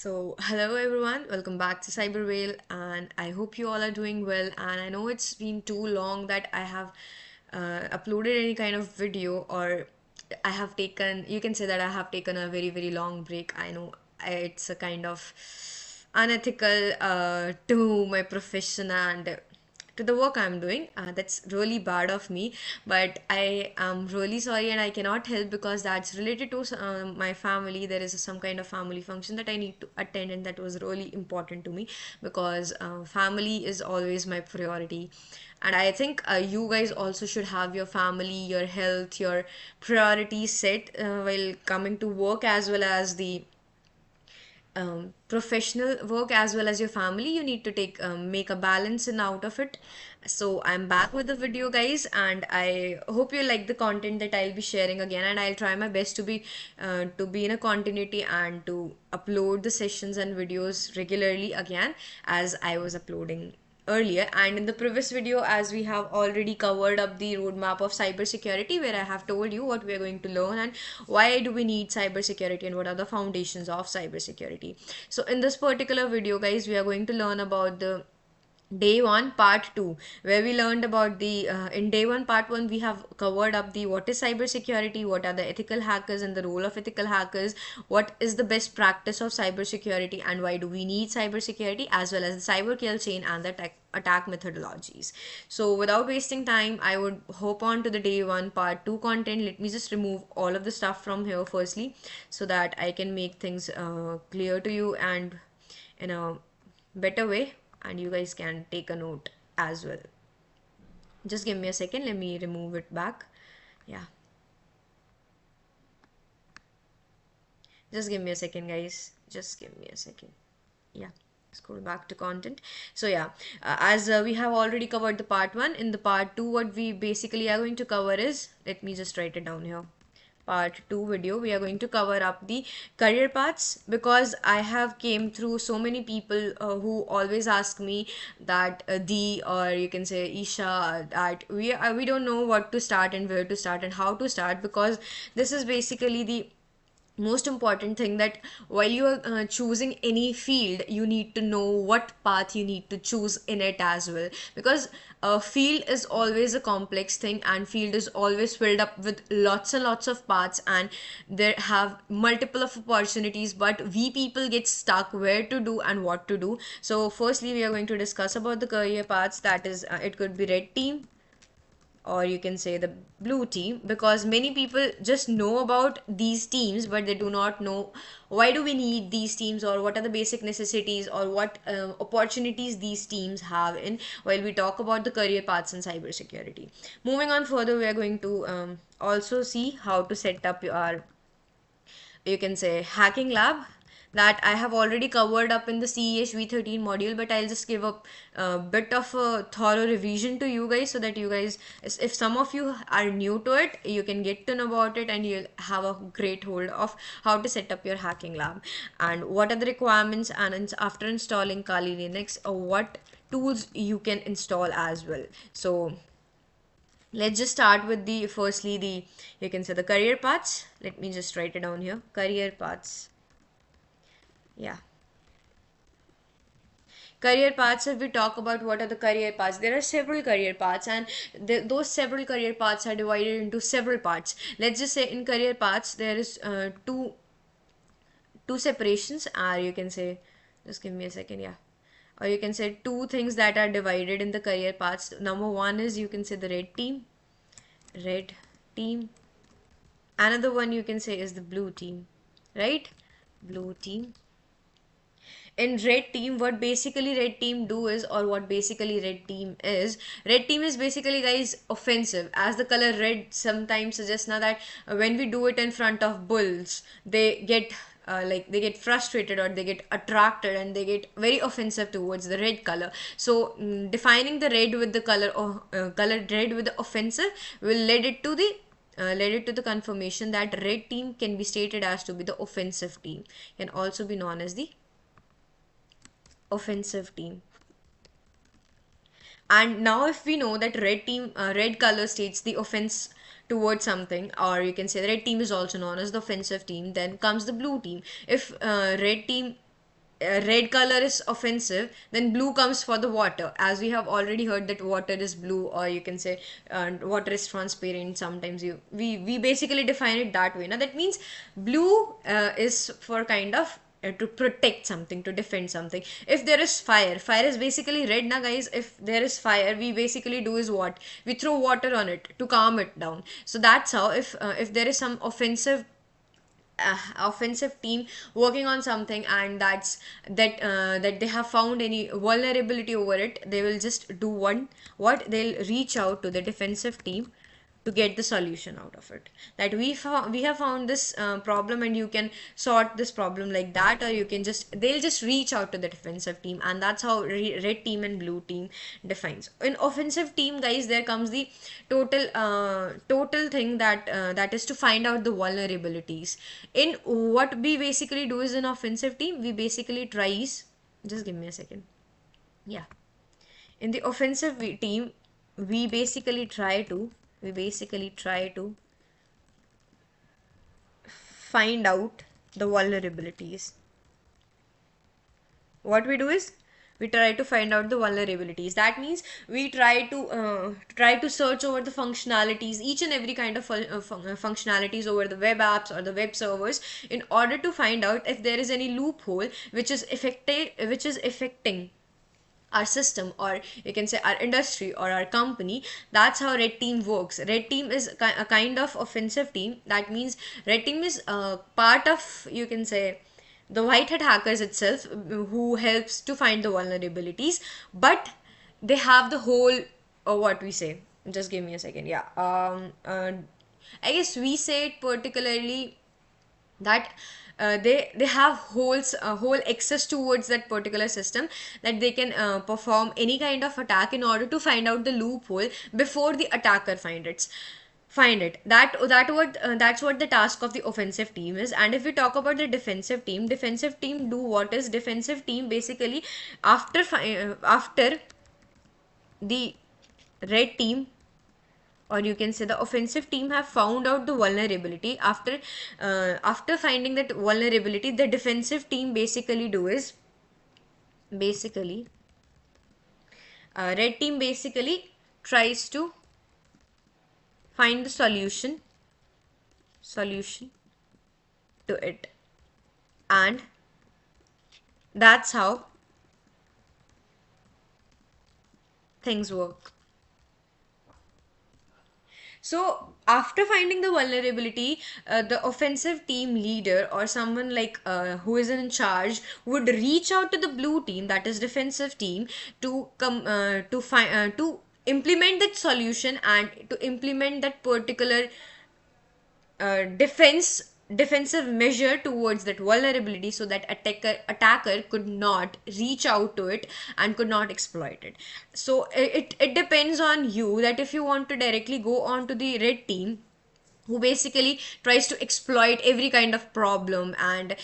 Hello everyone, welcome back to Cyberwhale, and I hope you all are doing well. And I know it's been too long that I have uploaded any kind of video, or I have taken, you can say that I have taken a very, very long break. I know it's a kind of unethical to my profession and to the work I'm doing. That's really bad of me, but I am really sorry and I cannot help because that's related to my family. There is some kind of family function that I need to attend, and that was really important to me because family is always my priority. And I think you guys also should have your family, your health, your priorities set while coming to work, as well as the professional work as well as your family. You need to take make a balance in out of it. So I'm back with the video, guys, and I hope you like the content that I'll be sharing again, and I'll try my best to be in a continuity and to upload the sessions and videos regularly again as I was uploading earlier. And in the previous video, as we have already covered up the roadmap of cybersecurity, where I have told you what we are going to learn and why do we need cybersecurity and what are the foundations of cybersecurity. So in this particular video, guys, we are going to learn about the day one part two, where we learned about the in day one part one we have covered up the what is cybersecurity, what are the ethical hackers and the role of ethical hackers, what is the best practice of cybersecurity and why do we need cybersecurity, as well as the cyber kill chain and the attack methodologies. So without wasting time, I would hop on to the day one part two content. Let me just remove all of the stuff from here firstly, so that I can make things clear to you and in a better way, and you guys can take a note as well. Just give me a second, let me remove it back. Yeah, just give me a second, guys, just give me a second. Yeah, scroll back to content. So yeah, as we have already covered the part one, in the part two what we basically are going to cover is, let me just write it down here, part 2 video, we are going to cover up the career paths, because I have came through so many people who always ask me that the, or you can say Isha, that we don't know what to start and where to start and how to start, because this is basically the most important thing, that while you are choosing any field, you need to know what path you need to choose in it as well, because a field is always a complex thing and field is always filled up with lots and lots of paths, and there have multiple of opportunities, but we people get stuck where to do and what to do. So firstly we are going to discuss about the career paths, that is it could be red team or you can say the blue team, because many people just know about these teams but they do not know why do we need these teams, or what are the basic necessities, or what opportunities these teams have in, while we talk about the career paths in cybersecurity. Moving on further, we are going to also see how to set up your, you can say, hacking lab, that I have already covered up in the CEH V13 module, but I'll just give a bit of a thorough revision to you guys, so that you guys, if some of you are new to it, you can get to know about it and you'll have a great hold of how to set up your hacking lab and what are the requirements, and after installing Kali Linux, what tools you can install as well. So let's just start with the firstly the, you can say, the career paths. Let me just write it down here, career paths. Yeah, career paths, if we talk about what are the career paths, there are several career paths, and those several career paths are divided into several parts. Let's just say in career paths there is two separations, or you can say, just give me a second, yeah, or you can say two things that are divided in the career paths. Number one is, you can say, the red team. Another one you can say is the blue team, right? Blue team. In red team, what basically red team do is, or what basically red team is basically, guys, offensive, as the color red sometimes suggests now that when we do it in front of bulls, they get like they get frustrated or they get attracted and they get very offensive towards the red color. So defining the red with the color, or colored red with the offensive, will lead it to the led it to the confirmation that red team can be stated as to be the offensive team, can also be known as the offensive team. And now if we know that red color states the offense towards something, or you can say the red team is also known as the offensive team, then comes the blue team. If red team red color is offensive, then blue comes for the water, as we have already heard that water is blue, or you can say water is transparent. Sometimes we basically define it that way. Now that means blue is for kind of to protect something, to defend something. If there is fire, fire is basically red na guys. If there is fire, we basically do is what, we throw water on it to calm it down. So that's how, if there is some offensive team working on something, and that they have found any vulnerability over it, they will just do one, what they'll reach out to the defensive team to get the solution out of it, that we have found this problem, and you can sort this problem like that, or you can just, they'll just reach out to the defensive team. And that's how red team and blue team defines. In offensive team guys, there comes the total thing, that is to find out the vulnerabilities. In what we basically do is, in offensive team we basically tries, just give me a second, yeah, in the offensive team we basically try to find out the vulnerabilities. What we do is, we try to find out the vulnerabilities. That means we try to search over the functionalities, each and every kind of functionalities over the web apps or the web servers, in order to find out if there is any loophole which is affecting our system, or you can say our industry or our company. That's how red team works. Red team is a kind of offensive team. That means red team is part of, you can say, the white hat hackers itself, who helps to find the vulnerabilities. But they have the whole, what we say, just give me a second, yeah, I guess we say it particularly that they have whole access towards that particular system, that they can perform any kind of attack in order to find out the loophole before the attacker find it. That's what the task of the offensive team is. And if we talk about the defensive team do what is, defensive team basically, after the red team, or you can say the offensive team, have found out the vulnerability, after finding that vulnerability, the defensive team basically do is, basically red team basically tries to find the solution to it. And that's how things work. So after finding the vulnerability, the offensive team leader, or someone like who is in charge, would reach out to the blue team, that is defensive team, to come to find to implement that solution, and to implement that particular defensive measure towards that vulnerability, so that attacker could not reach out to it and could not exploit it. So it depends on you, that if you want to directly go on to the red team, who basically tries to exploit every kind of problem, and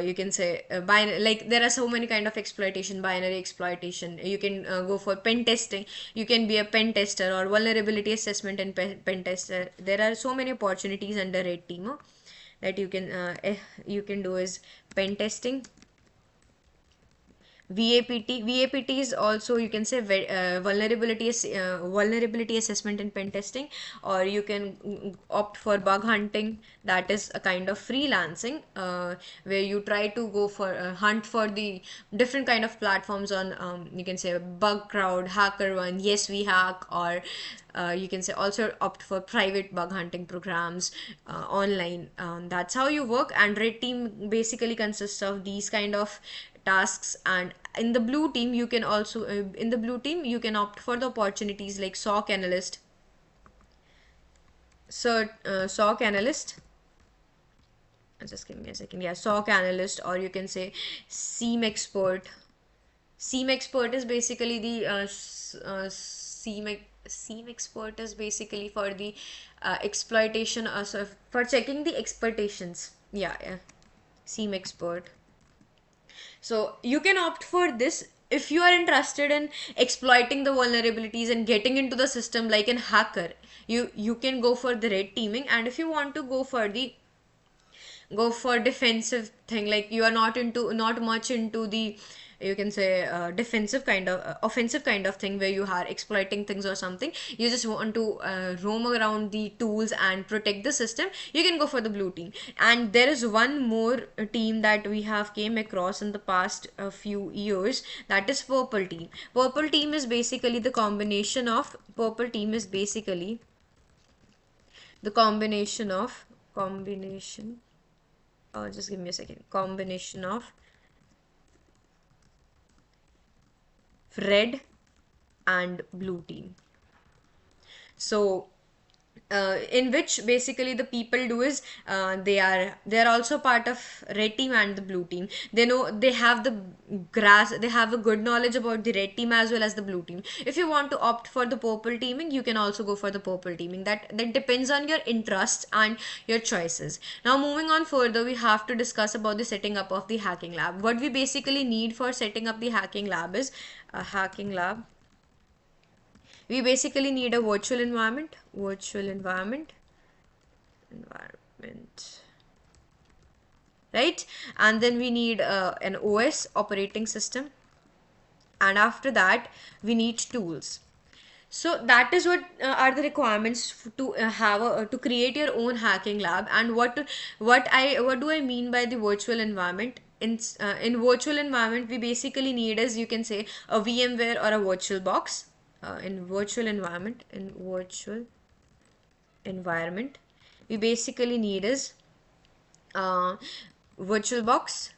you can say like there are so many kind of exploitation, binary exploitation. You can go for pen testing, you can be a pen tester, or vulnerability assessment and pen tester. There are so many opportunities under red team, that you can do is pen testing, VAPT is also, you can say, vulnerability assessment and pen testing. Or you can opt for bug hunting. That is a kind of freelancing, where you try to go for hunt for the different kind of platforms on, you can say, Bugcrowd, HackerOne, Yes We Hack, or you can say also opt for private bug hunting programs online. That's how you work. And red team basically consists of these kind of tasks. And in the blue team, you can also opt for the opportunities like SOC analyst, SOC analyst, just give me a second, yeah, SOC analyst, or you can say SIEM expert. SIEM expert is basically the SIEM expert is basically for the exploitation, so for checking the exploitations. Yeah, SIEM expert. So you can opt for this if you are interested in exploiting the vulnerabilities and getting into the system like an hacker. You can go for the red teaming. And if you want to go for the go for defensive thing, like you are not much into the, you can say, defensive kind of offensive kind of thing where you are exploiting things or something, you just want to roam around the tools and protect the system, you can go for the blue team. And there is one more team that we have came across in the past few years, that is purple team. Purple team is basically the combination of combination, just give me a second, combination of red and blue team. So in which basically the people do is, they are also part of red team and the blue team. They know, they have the they have a good knowledge about the red team as well as the blue team. If you want to opt for the purple teaming, you can also go for the purple teaming. That depends on your interests and your choices. Now moving on further, we have to discuss about the setting up of the hacking lab. What we basically need for setting up the hacking lab is a hacking lab. We basically need a virtual environment, right? And then we need an OS, operating system, and after that we need tools. So that is what are the requirements to have to create your own hacking lab. And what do I mean by the virtual environment? In virtual environment, we basically need, as you can say, a VMware or a virtual box. In virtual environment, we basically need is virtual box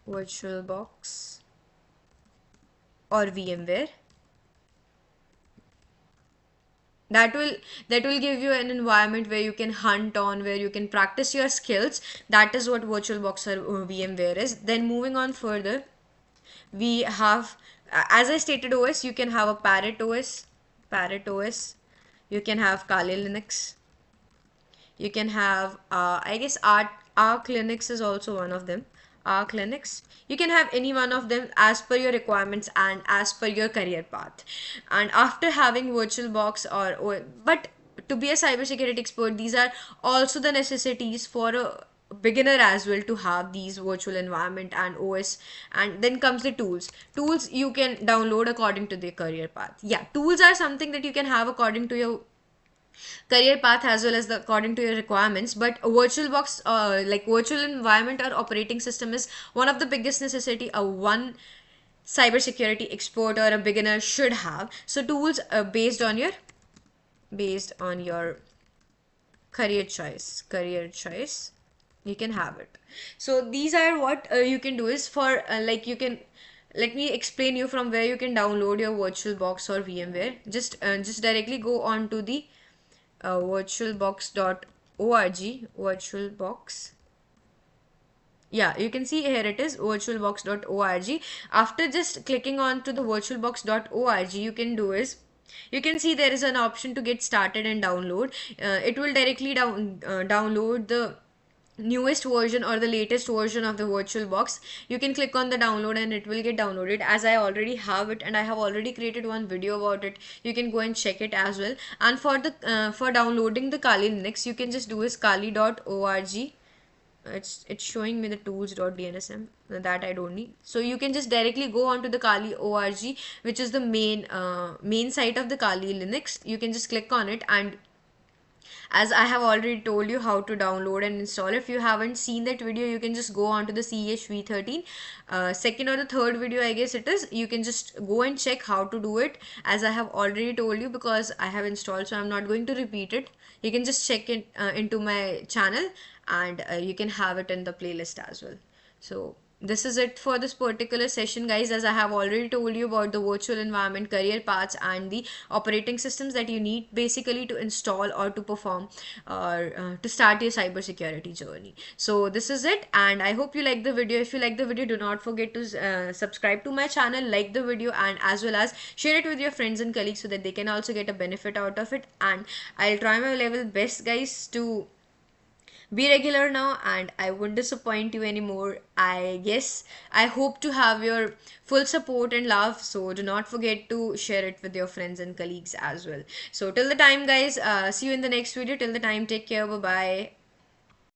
or VMware. That will give you an environment where you can hunt on, where you can practice your skills. That is what VirtualBox or VMware is. Then moving on further, we have, as I stated, OS. You can have a Parrot OS, you can have Kali Linux, you can have I guess Arc Linux is also one of them. Arc Linux. You can have any one of them as per your requirements and as per your career path. And after having VirtualBox but to be a cybersecurity expert, these are also the necessities for a beginner as well, to have these virtual environment and OS. And then comes the tools you can download according to the career path. Yeah, tools are something that you can have according to your career path as well as according to your requirements. But a VirtualBox, like virtual environment or operating system, is one of the biggest necessity one cybersecurity expert or a beginner should have. So tools based on your career choice, you can have it. So these are what you can do is for like you can, let me explain you from where you can download your VirtualBox or VMware. Just directly go on to the virtualbox.org. VirtualBox, yeah, you can see here it is, virtualbox.org. After just clicking on to the virtualbox.org, you can do is, you can see there is an option to get started and download. It will directly download the newest version or the latest version of the VirtualBox. You can click on the download and it will get downloaded. As I already have it and I have already created one video about it, you can go and check it as well. And for the for downloading the Kali Linux, you can just do is kali.org. It's showing me the tools.dnsm, that I don't need. So you can just directly go on to the Kali org, which is the main site of the Kali Linux. You can just click on it, and as I have already told you how to download and install, if you haven't seen that video, you can just go on to the CHV13 second or the third video, I guess it is. You can just go and check how to do it, as I have already told you, because I have installed, so I'm not going to repeat it. You can just check it into my channel, and you can have it in the playlist as well. So this is it for this particular session, guys. As I have already told you about the virtual environment, career paths, and the operating systems that you need basically to install or to perform or to start your cybersecurity journey. So this is it, and I hope you like the video. If you like the video, do not forget to subscribe to my channel, like the video, and as well as share it with your friends and colleagues so that they can also get a benefit out of it. And I'll try my level best, guys, to be regular now, and I won't disappoint you anymore. I guess I hope to have your full support and love, so do not forget to share it with your friends and colleagues as well. So till the time, guys, see you in the next video. Till the time, take care. Bye bye.